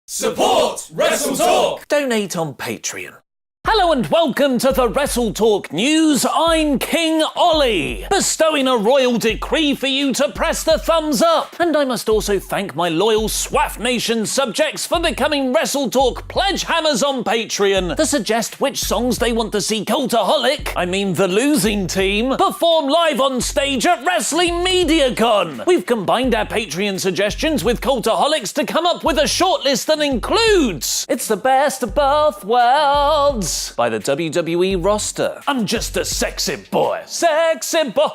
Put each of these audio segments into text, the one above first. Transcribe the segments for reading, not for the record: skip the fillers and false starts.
Support Wrestle Talk! Donate on Patreon. Hello and welcome to the Wrestle Talk News. I'm King Ollie, bestowing a royal decree for you to press the thumbs up. And I must also thank my loyal SWAF Nation subjects for becoming Wrestle Talk pledge hammers on Patreon to suggest which songs they want to see Cultaholic, the losing team, perform live on stage at Wrestling MediaCon. We've combined our Patreon suggestions with Cultaholic's to come up with a shortlist that includes It's the Best of Both Worlds by the WWE roster, I'm Just a Sexy Boy, Sexy Boy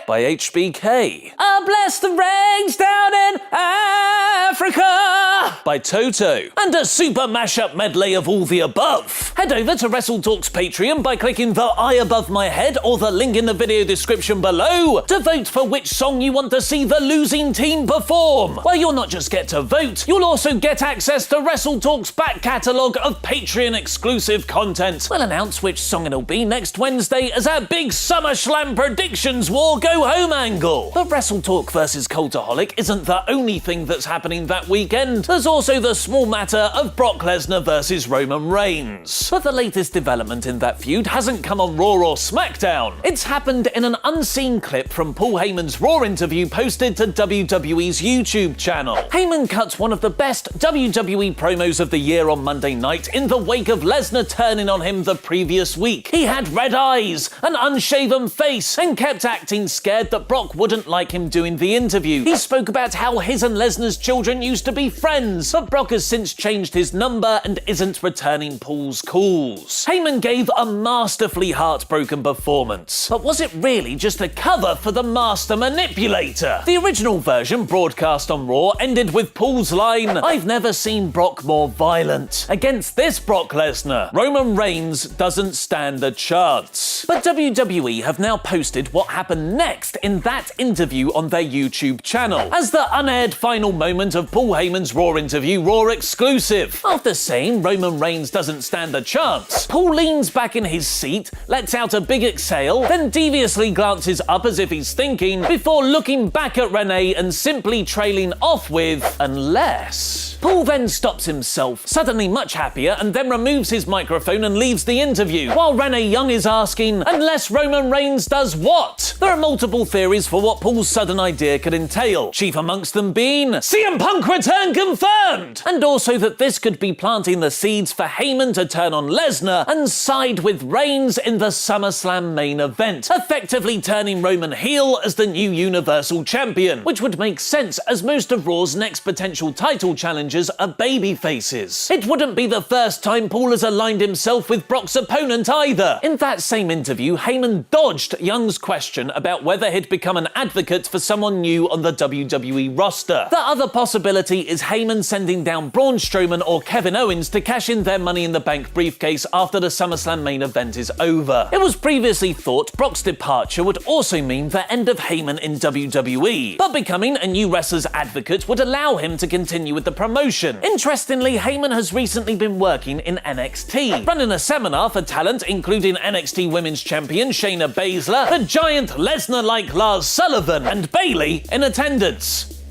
by HBK, I Bless the Rains Down in Africa by Toto, and a super mashup medley of all the above. Head over to Wrestle Talk's Patreon by clicking the eye above my head or the link in the video description below to vote for which song you want to see the losing team perform. Well, you'll not just get to vote, you'll also get access to Wrestle Talk's back catalogue of Patreon exclusive content. We'll announce which song it'll be next Wednesday as our big SummerSlam predictions war go home angle. But Wrestle Talk vs Cultaholic isn't the only thing that's happening that weekend. There's also the small matter of Brock Lesnar versus Roman Reigns. But the latest development in that feud hasn't come on Raw or SmackDown. It's happened in an unseen clip from Paul Heyman's Raw interview posted to WWE's YouTube channel. Heyman cuts one of the best WWE promos of the year on Monday night in the wake of Lesnar turning on him the previous week. He had red eyes, an unshaven face, and kept acting scared that Brock wouldn't like him doing the interview. He spoke about how his and Lesnar's children used to be friends, but Brock has since changed his number and isn't returning Paul's calls. Heyman gave a masterfully heartbroken performance, but was it really just a cover for the Master Manipulator? The original version, broadcast on Raw, ended with Paul's line, I've never seen Brock more violent. Against this Brock Lesnar, Roman Reigns doesn't stand a chance. But WWE have now posted what happened next in that interview on their YouTube channel as the unaired final moment of Paul Heyman's Raw interview, Raw exclusive. After saying Roman Reigns doesn't stand a chance, Paul leans back in his seat, lets out a big exhale, then deviously glances up as if he's thinking, before looking back at Renee and simply trailing off with, unless. Paul then stops himself, suddenly much happier, and then removes his microphone and leaves the interview, while Renee Young is asking, unless Roman Reigns does what? There are multiple theories for what Paul's sudden idea could entail, chief amongst them being CM Punk return confirmed, and also that this could be planting the seeds for Heyman to turn on Lesnar and side with Reigns in the SummerSlam main event, effectively turning Roman heel as the new Universal Champion, which would make sense as most of Raw's next potential title challengers are baby faces. It wouldn't be the first time Paul has aligned himself with Brock's opponent either. In that same interview, Heyman dodged Young's question about whether he'd become an advocate for someone new on the WWE roster. The other possibility is Heyman sending down Braun Strowman or Kevin Owens to cash in their Money in the Bank briefcase after the SummerSlam main event is over. It was previously thought Brock's departure would also mean the end of Heyman in WWE, but becoming a new wrestler's advocate would allow him to continue with the promotion. Interestingly, Heyman has recently been working in NXT, running a seminar for talent including NXT Women's Champion Shayna Baszler, the giant Lesnar-like Lars Sullivan, and Bayley in attendance.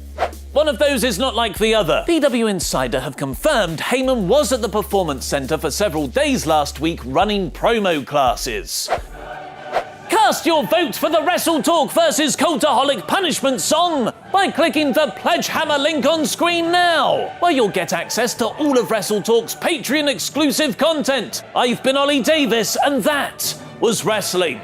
One of those is not like the other. PW Insider have confirmed Heyman was at the Performance Center for several days last week running promo classes. Cast your vote for the Wrestle Talk vs Cultaholic punishment song by clicking the Pledge Hammer link on screen now, where you'll get access to all of Wrestle Talk's Patreon exclusive content. I've been Ollie Davis, and that was wrestling.